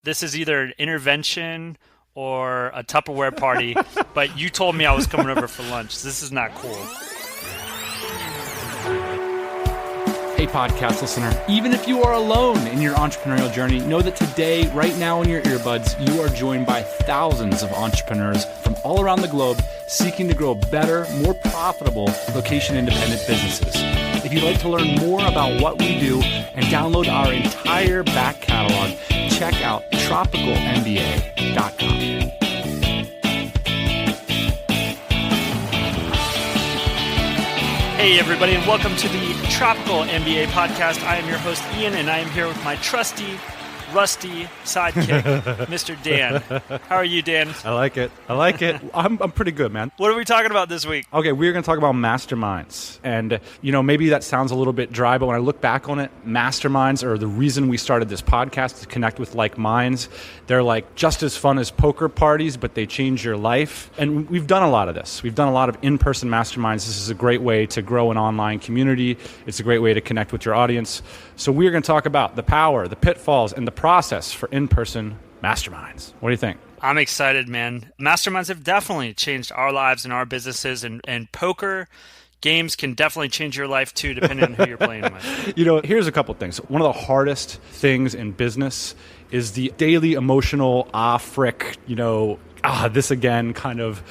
This is either an intervention or a Tupperware party, but you told me I was coming over for lunch. This is not cool. Hey, podcast listener, even if you are alone in your entrepreneurial journey, know that today, right now in your earbuds, you are joined by thousands of entrepreneurs from all around the globe seeking to grow better, more profitable, location-independent businesses. If you'd like to learn more about what we do and download our entire back catalog, check out tropicalmba.com. Hey, everybody, and welcome to the Tropical MBA podcast. I am your host, Ian, and I am here with my trusty, rusty sidekick, Mr. Dan. How are you, Dan? I like it. I'm pretty good, man. What are we talking about this week? Okay, we're going to talk about masterminds. And, maybe that sounds a little bit dry, but when I look back on it, masterminds are the reason we started this podcast, to connect with like minds. They're like just as fun as poker parties, but they change your life. And we've done a lot of this. We've done a lot of in-person masterminds. This is a great way to grow an online community. It's a great way to connect with your audience. So we're going to talk about the power, the pitfalls, and the process for in-person masterminds. What do you think? I'm excited, man. Masterminds have definitely changed our lives and our businesses, and poker games can definitely change your life too, depending on who you're playing with. Here's a couple things. One of the hardest things in business is the daily emotional, frick, this again kind of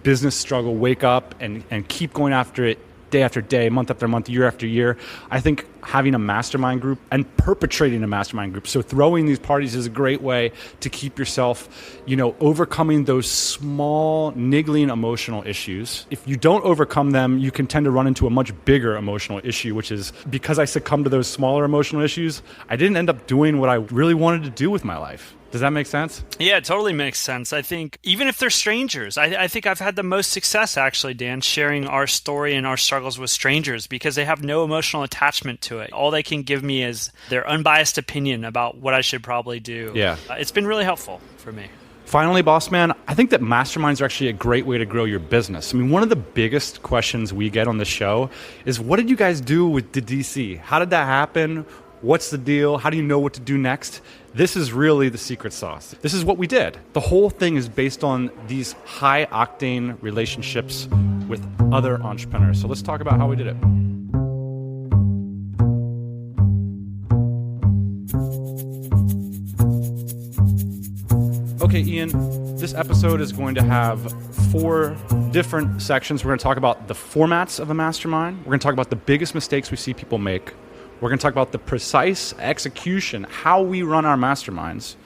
business struggle. Wake up and keep going after it day after day, month after month, year after year. I think having a mastermind group and perpetuating a mastermind group, so throwing these parties is a great way to keep yourself, overcoming those small, niggling emotional issues. If you don't overcome them, you can tend to run into a much bigger emotional issue, which is because I succumbed to those smaller emotional issues, I didn't end up doing what I really wanted to do with my life. Does that make sense? Yeah, it totally makes sense. I think even if they're strangers, I think I've had the most success actually, Dan, sharing our story and our struggles with strangers because they have no emotional attachment to it. All they can give me is their unbiased opinion about what I should probably do. Yeah. It's been really helpful for me. Finally, boss man, I think that masterminds are actually a great way to grow your business. I mean, one of the biggest questions we get on the show is, what did you guys do with the DC? How did that happen? What's the deal? How do you know what to do next? This is really the secret sauce. This is what we did. The whole thing is based on these high-octane relationships with other entrepreneurs. So let's talk about how we did it. Okay, Ian, this episode is going to have 4 different sections. We're going to talk about the formats of a mastermind. We're going to talk about the biggest mistakes we see people make. We're going to talk about the precise execution, how we run our masterminds,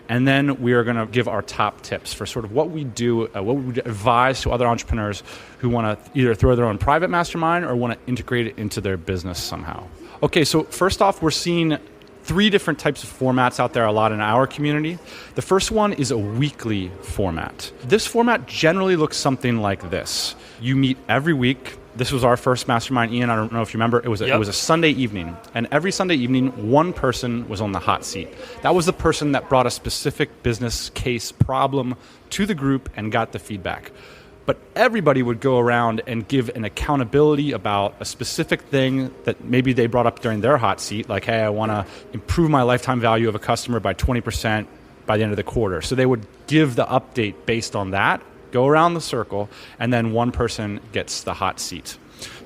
and then we are going to give our top tips for sort of what we do, what we would advise to other entrepreneurs who want to either throw their own private mastermind or want to integrate it into their business somehow. Okay, so first off, we're seeing 3 different types of formats out there a lot in our community. The first one is a weekly format. This format generally looks something like this. You meet every week. This was our first mastermind, Ian. I don't know if you remember. It was a Sunday evening. And every Sunday evening, one person was on the hot seat. That was the person that brought a specific business case problem to the group and got the feedback. But everybody would go around and give an accountability about a specific thing that maybe they brought up during their hot seat, like, hey, I want to improve my lifetime value of a customer by 20% by the end of the quarter. So they would give the update based on that, go around the circle, and then one person gets the hot seat.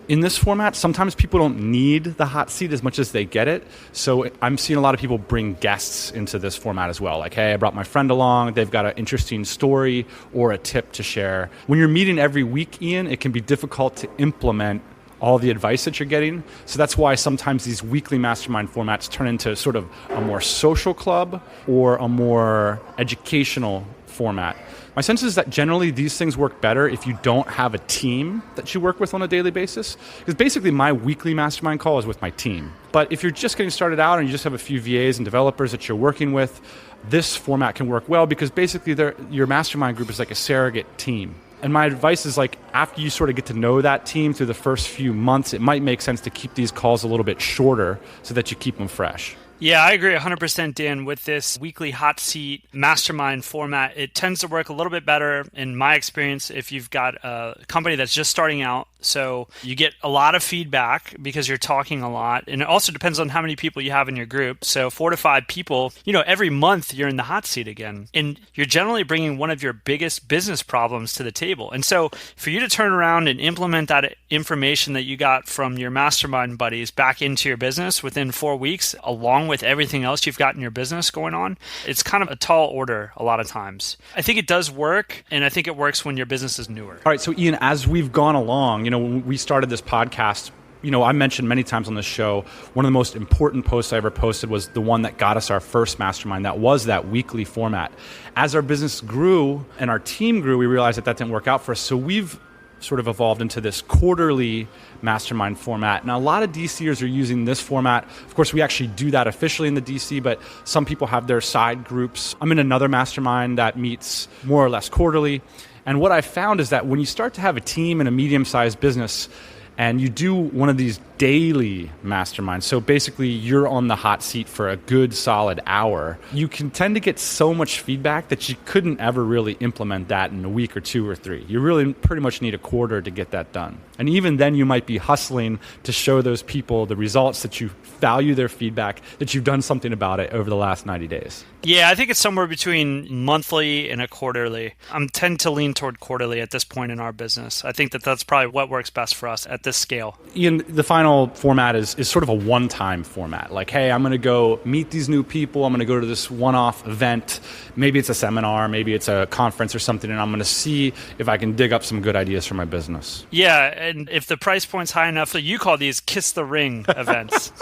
In this format, sometimes people don't need the hot seat as much as they get it. So I'm seeing a lot of people bring guests into this format as well. Like, hey, I brought my friend along. They've got an interesting story or a tip to share. When you're meeting every week, Ian, it can be difficult to implement all the advice that you're getting. So that's why sometimes these weekly mastermind formats turn into sort of a more social club or a more educational format. My sense is that generally these things work better if you don't have a team that you work with on a daily basis. Because basically my weekly mastermind call is with my team. But if you're just getting started out and you just have a few VAs and developers that you're working with, this format can work well because basically your mastermind group is like a surrogate team. And my advice is, like, after you sort of get to know that team through the first few months, it might make sense to keep these calls a little bit shorter so that you keep them fresh. Yeah, I agree 100%, Dan. With this weekly hot seat mastermind format, it tends to work a little bit better, in my experience, if you've got a company that's just starting out. So you get a lot of feedback because you're talking a lot. And it also depends on how many people you have in your group. So 4 to 5 people, every month you're in the hot seat again. And you're generally bringing one of your biggest business problems to the table. And so for you to turn around and implement that information that you got from your mastermind buddies back into your business within 4 weeks, along with everything else you've got in your business going on, it's kind of a tall order a lot of times. I think it does work, and I think it works when your business is newer. All right, so Ian, as we've gone along, when we started this podcast, I mentioned many times on this show, one of the most important posts I ever posted was the one that got us our first mastermind. That was that weekly format. As our business grew and our team grew, we realized that didn't work out for us. So we've sort of evolved into this quarterly mastermind format. Now, a lot of DCers are using this format. Of course, we actually do that officially in the DC, but some people have their side groups. I'm in another mastermind that meets more or less quarterly. And what I found is that when you start to have a team in a medium-sized business and you do one of these daily masterminds, so basically you're on the hot seat for a good solid hour, you can tend to get so much feedback that you couldn't ever really implement that in a week or 2 or 3. You really pretty much need a quarter to get that done. And even then you might be hustling to show those people the results, that you value their feedback, that you've done something about it over the last 90 days. Yeah, I think it's somewhere between monthly and a quarterly. I tend to lean toward quarterly at this point in our business. I think that's probably what works best for us at this scale. Ian, the final format is sort of a one-time format. Like, hey, I'm going to go meet these new people. I'm going to go to this one-off event. Maybe it's a seminar, maybe it's a conference or something, and I'm going to see if I can dig up some good ideas for my business. Yeah, and if the price point's high enough, you call these kiss the ring events.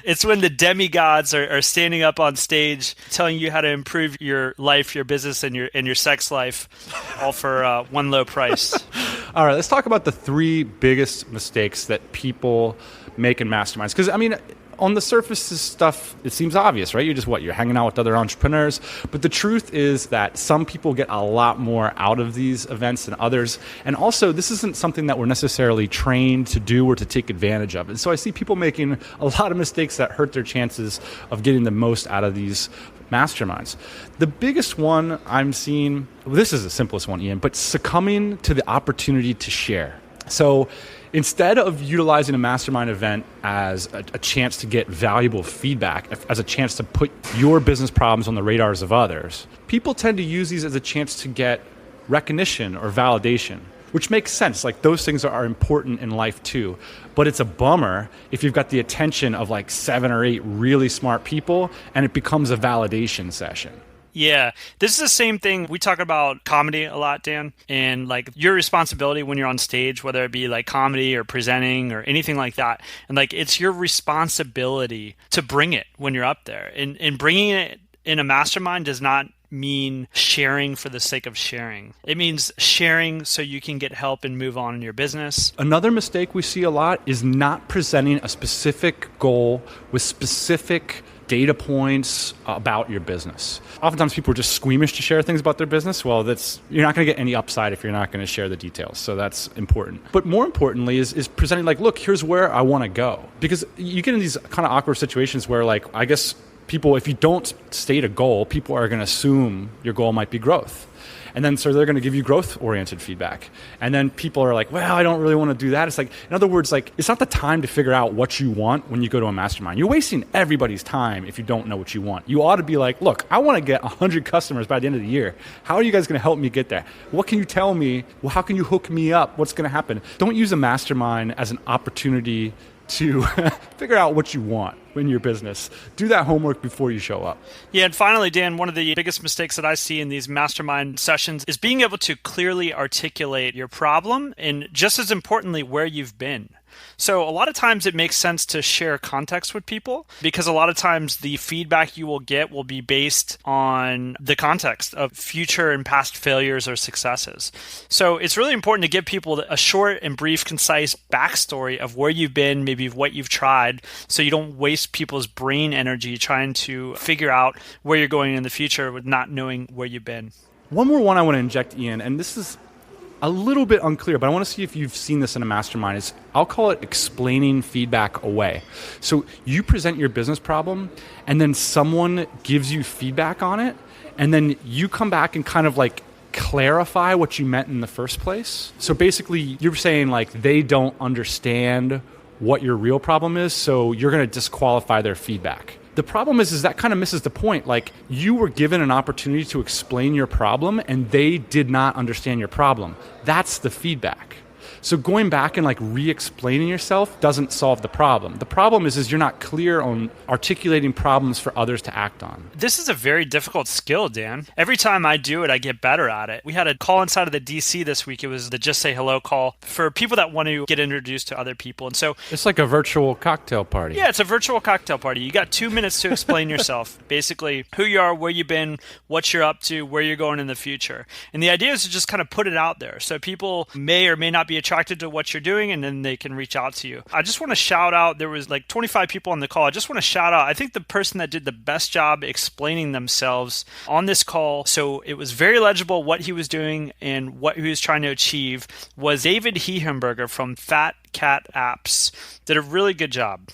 It's when the demigods are standing up on stage telling you how to improve your life, your business, and your sex life, all for one low price. All right, let's talk about the 3 biggest mistakes that people make in masterminds. Because, on the surface, this stuff, it seems obvious, right? You're hanging out with other entrepreneurs. But the truth is that some people get a lot more out of these events than others. And also, this isn't something that we're necessarily trained to do or to take advantage of. And so I see people making a lot of mistakes that hurt their chances of getting the most out of these masterminds. The biggest one I'm seeing, this is the simplest one, Ian, but succumbing to the opportunity to share. So instead of utilizing a mastermind event as a chance to get valuable feedback, as a chance to put your business problems on the radars of others, people tend to use these as a chance to get recognition or validation, which makes sense. Like, those things are important in life too. But it's a bummer if you've got the attention of 7 or 8 really smart people and it becomes a validation session. Yeah, this is the same thing. We talk about comedy a lot, Dan, and your responsibility when you're on stage, whether it be comedy or presenting or anything like that. And it's your responsibility to bring it when you're up there. And bringing it in a mastermind does not mean sharing for the sake of sharing. It means sharing so you can get help and move on in your business. Another mistake we see a lot is not presenting a specific goal with specific data points about your business. Oftentimes people are just squeamish to share things about their business. Well, you're not going to get any upside if you're not going to share the details. So that's important. But more importantly is presenting look, here's where I want to go. Because you get in these kind of awkward situations where I guess people, if you don't state a goal, people are going to assume your goal might be growth. And then so they're going to give you growth-oriented feedback. And then people are like, well, I don't really want to do that. It's in other words, it's not the time to figure out what you want when you go to a mastermind. You're wasting everybody's time if you don't know what you want. You ought to be like, look, I want to get 100 customers by the end of the year. How are you guys going to help me get there? What can you tell me? Well, how can you hook me up? What's going to happen? Don't use a mastermind as an opportunity to figure out what you want in your business. Do that homework before you show up. Yeah, and finally, Dan, one of the biggest mistakes that I see in these mastermind sessions is being able to clearly articulate your problem and, just as importantly, where you've been. So a lot of times it makes sense to share context with people because a lot of times the feedback you will get will be based on the context of future and past failures or successes. So it's really important to give people a short and brief, concise backstory of where you've been, maybe what you've tried, so you don't waste people's brain energy trying to figure out where you're going in the future with not knowing where you've been. One more one I want to inject, Ian, and this is a little bit unclear, but I want to see if you've seen this in a mastermind, is I'll call it explaining feedback away. So you present your business problem, and then someone gives you feedback on it, and then you come back and kind of clarify what you meant in the first place. So basically, you're saying like they don't understand what your real problem is, so you're going to disqualify their feedback. The problem is that kind of misses the point. Like, you were given an opportunity to explain your problem and they did not understand your problem. That's the feedback. So going back and like re-explaining yourself doesn't solve the problem. The problem is you're not clear on articulating problems for others to act on. This is a very difficult skill, Dan. Every time I do it, I get better at it. We had a call inside of the DC this week. It was the Just Say Hello call for people that want to get introduced to other people. And so it's like a virtual cocktail party. Yeah, it's a virtual cocktail party. You got 2 minutes to explain yourself. Basically, who you are, where you've been, what you're up to, where you're going in the future. And the idea is to just kind of put it out there. So people may or may not be attracted to what you're doing, and then they can reach out to you. I just want to shout out, there was like 25 people on the call. I just want to shout out, I think the person that did the best job explaining themselves on this call, so it was very legible what he was doing and what he was trying to achieve, was David Hehenberger from Fat Cat Apps. Did a really good job.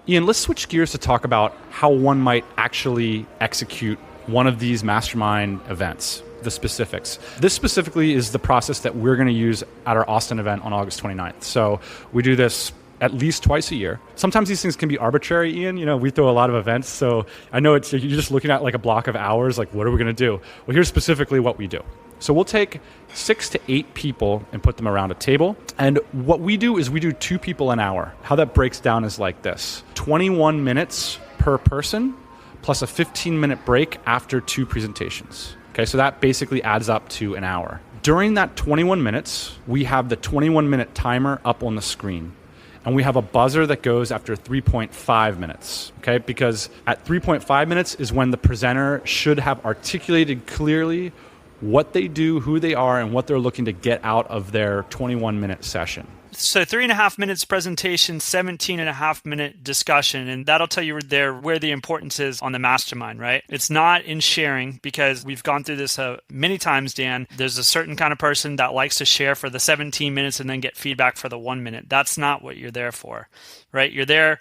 Ian, let's switch gears to talk about how one might actually execute one of these mastermind events. The specifics. This specifically is the process that we're going to use at our Austin event on August 29th. So we do this at least twice a year. Sometimes these things can be arbitrary, Ian. You know, we throw a lot of events, so I know you're just looking at like a block of hours, like what are we going to do? Well, here's specifically what we do. So we'll take 6 to 8 people and put them around a table. And what we do is we do 2 people an hour. How that breaks down is like this: 21 minutes per person plus a 15-minute break after 2 presentations. Okay, so that basically adds up to an hour. During that 21 minutes, we have the 21-minute timer up on the screen. And we have a buzzer that goes after 3.5 minutes, okay? Because at 3.5 minutes is when the presenter should have articulated clearly what they do, who they are, and what they're looking to get out of their 21-minute session. So 3.5 minutes presentation, 17.5-minute discussion, and that'll tell you there where the importance is on the mastermind, right? It's not in sharing, because we've gone through this many times, Dan. There's a certain kind of person that likes to share for the 17 minutes and then get feedback for the 1 minute. That's not what you're there for, right? You're there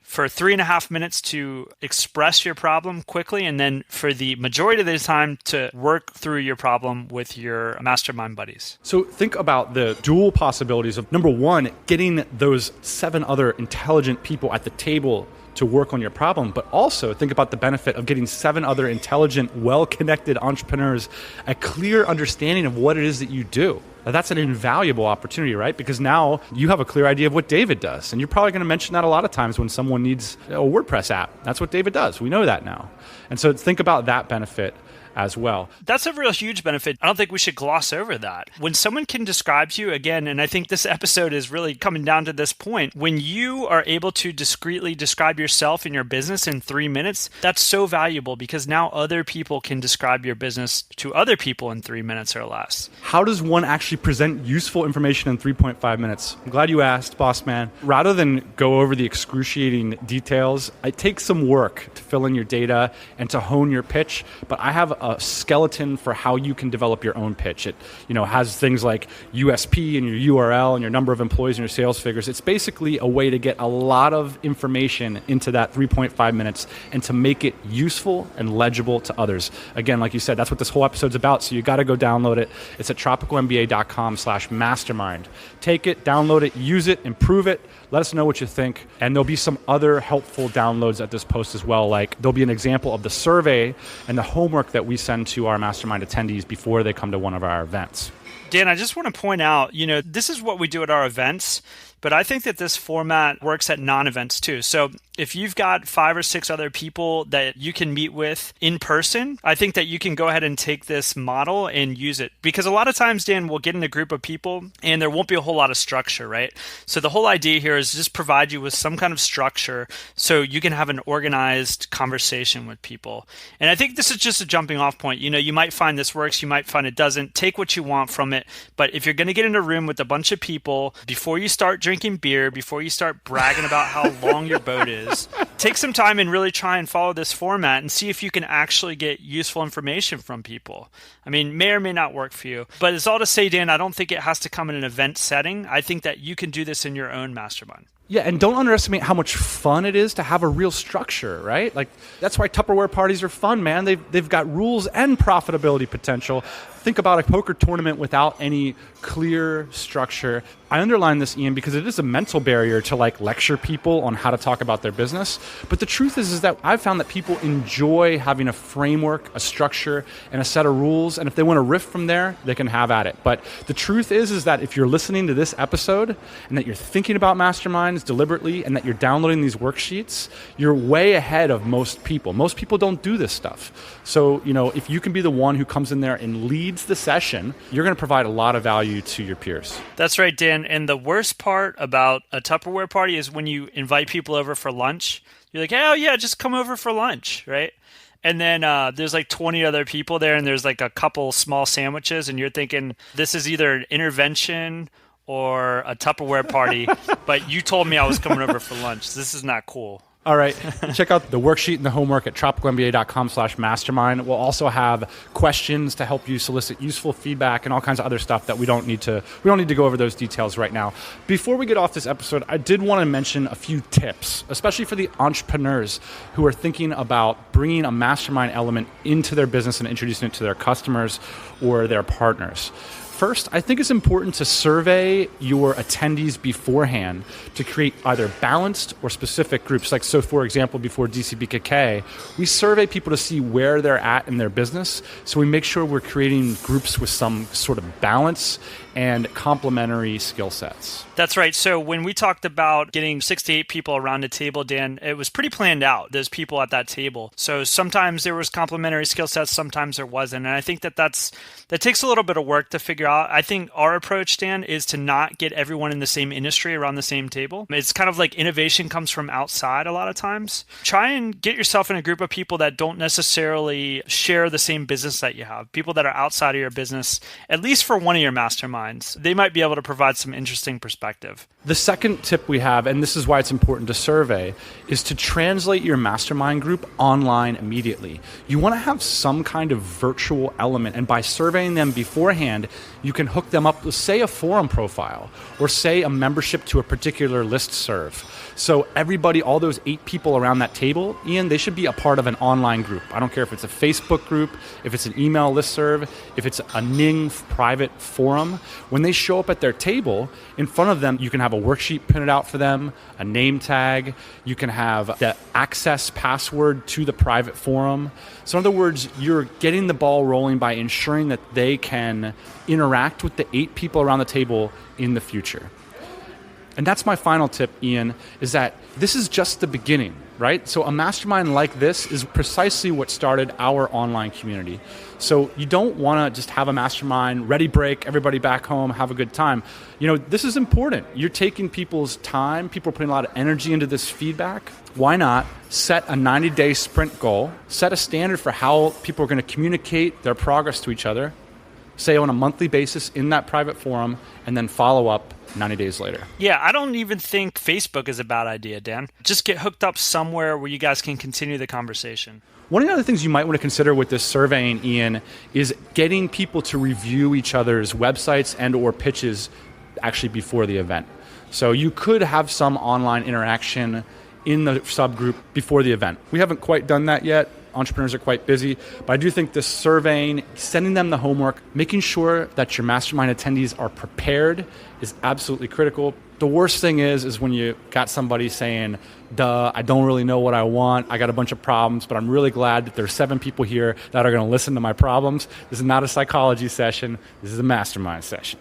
for 3.5 minutes to express your problem quickly, and then for the majority of the time to work through your problem with your mastermind buddies. So think about the dual possibilities of, number one, getting those 7 other intelligent people at the table to work on your problem, but also think about the benefit of getting 7 other intelligent, well-connected entrepreneurs a clear understanding of what it is that you do. Now, that's an invaluable opportunity, right? Because now you have a clear idea of what David does. And you're probably going to mention that a lot of times when someone needs a WordPress app. That's what David does. We know that now. And so think about that benefit as well. That's a real huge benefit. I don't think we should gloss over that. When someone can describe to you, again, and I think this episode is really coming down to this point, when you are able to discreetly describe yourself and your business in 3 minutes, that's so valuable, because now other people can describe your business to other people in 3 minutes or less. How does one actually present useful information in 3.5 minutes? I'm glad you asked, boss man. Rather than go over the excruciating details, it takes some work to fill in your data and to hone your pitch, but I have a skeleton for how you can develop your own pitch. It, has things like USP and your URL and your number of employees and your sales figures. It's basically a way to get a lot of information into that 3.5 minutes and to make it useful and legible to others. Again, like you said, that's what this whole episode's about, so you got to go download it. It's at tropicalmba.com/mastermind. Take it, download it, use it, improve it. Let us know what you think. And there'll be some other helpful downloads at this post as well. Like there'll be an example of the survey and the homework that we send to our mastermind attendees before they come to one of our events. Dan, I just want to point out, this is what we do at our events, but I think that this format works at non-events too. So if you've got 5 or 6 other people that you can meet with in person, I think that you can go ahead and take this model and use it. Because a lot of times, Dan, we'll get in a group of people and there won't be a whole lot of structure, right? So the whole idea here is just provide you with some kind of structure so you can have an organized conversation with people. And I think this is just a jumping off point. You might find this works, you might find it doesn't. Take what you want from it. But if you're going to get in a room with a bunch of people, before you start drinking beer, before you start bragging about how long your boat is, take some time and really try and follow this format and see if you can actually get useful information from people. I mean, may or may not work for you. But it's all to say, Dan, I don't think it has to come in an event setting. I think that you can do this in your own mastermind. Yeah, and don't underestimate how much fun it is to have a real structure, right? Like, that's why Tupperware parties are fun, man. They've got rules and profitability potential. Think about a poker tournament without any clear structure. I underline this, Ian, because it is a mental barrier to like lecture people on how to talk about their business. But the truth is that I've found that people enjoy having a framework, a structure, and a set of rules. And if they want to riff from there, they can have at it. But the truth is that if you're listening to this episode and that you're thinking about masterminds deliberately and that you're downloading these worksheets, you're way ahead of most people. Most people don't do this stuff. So, if you can be the one who comes in there and leads the session, you're going to provide a lot of value to your peers. That's right, Dan. And the worst part about a Tupperware party is when you invite people over for lunch. You're like, oh yeah, just come over for lunch, right? And then there's like 20 other people there, and there's like a couple small sandwiches, and you're thinking this is either an intervention or a Tupperware party, but you told me I was coming over for lunch. This is not cool. All right. Check out the worksheet and the homework at tropicalmba.com/mastermind. We'll also have questions to help you solicit useful feedback and all kinds of other stuff that we don't need to go over those details right now. Before we get off this episode, I did want to mention a few tips, especially for the entrepreneurs who are thinking about bringing a mastermind element into their business and introducing it to their customers or their partners. First, I think it's important to survey your attendees beforehand to create either balanced or specific groups. Like, so for example, before DCBKK, we survey people to see where they're at in their business. So we make sure we're creating groups with some sort of balance and complementary skill sets. That's right. So when we talked about getting 6 to 8 people around a table, Dan, it was pretty planned out. There's people at that table. So sometimes there was complementary skill sets, sometimes there wasn't. And I think that takes a little bit of work to figure out. I think our approach, Dan, is to not get everyone in the same industry around the same table. It's kind of like innovation comes from outside a lot of times. Try and get yourself in a group of people that don't necessarily share the same business that you have. People that are outside of your business, at least for one of your masterminds. They might be able to provide some interesting perspective. The second tip we have, and this is why it's important to survey, is to translate your mastermind group online immediately. You want to have some kind of virtual element, and by surveying them beforehand, you can hook them up with, say, a forum profile, or say a membership to a particular listserv. So everybody, all those 8 people around that table, Ian, they should be a part of an online group. I don't care if it's a Facebook group, if it's an email listserv, if it's a Ning private forum. When they show up at their table, in front of them, you can have a worksheet printed out for them, a name tag, you can have the access password to the private forum. So in other words, you're getting the ball rolling by ensuring that they can interact with the 8 people around the table in the future. And that's my final tip, Ian, is that this is just the beginning, right? So a mastermind like this is precisely what started our online community. So you don't want to just have a mastermind, ready break, everybody back home, have a good time. This is important. You're taking people's time. People are putting a lot of energy into this feedback. Why not set a 90-day sprint goal, set a standard for how people are going to communicate their progress to each other, say on a monthly basis in that private forum, and then follow up 90 days later. Yeah, I don't even think Facebook is a bad idea, Dan. Just get hooked up somewhere where you guys can continue the conversation. One of the other things you might want to consider with this surveying, Ian, is getting people to review each other's websites and or pitches actually before the event. So you could have some online interaction in the subgroup before the event. We haven't quite done that yet. Entrepreneurs are quite busy, but I do think this surveying, sending them the homework, making sure that your mastermind attendees are prepared is absolutely critical. The worst thing is when you got somebody saying, I don't really know what I want. I got a bunch of problems, but I'm really glad that there's 7 people here that are going to listen to my problems. This is not a psychology session. This is a mastermind session.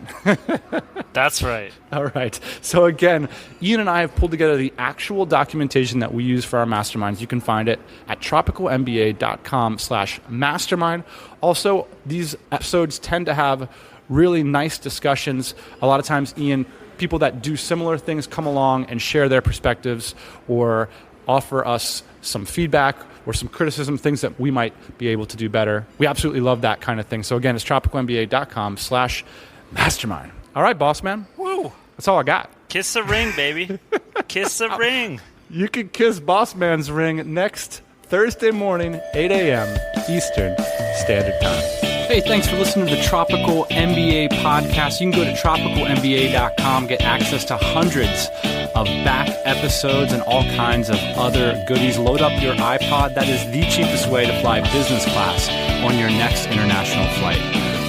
That's right. All right. So again, Ian and I have pulled together the actual documentation that we use for our masterminds. You can find it at tropicalmba.com/mastermind. Also, these episodes tend to have really nice discussions. A lot of times, Ian, people that do similar things come along and share their perspectives or offer us some feedback or some criticism, things that we might be able to do better. We absolutely love that kind of thing. So again, it's tropicalmba.com/mastermind. All right, boss man. Woo. That's all I got. Kiss the ring, baby. Kiss the ring. You can kiss boss man's ring next Thursday morning, 8 a.m. Eastern Standard Time. Hey, thanks for listening to the Tropical MBA podcast. You can go to tropicalmba.com, get access to hundreds of back episodes and all kinds of other goodies. Load up your iPod. That is the cheapest way to fly business class on your next international flight.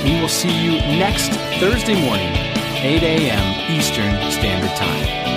We will see you next Thursday morning, 8 a.m. Eastern Standard Time.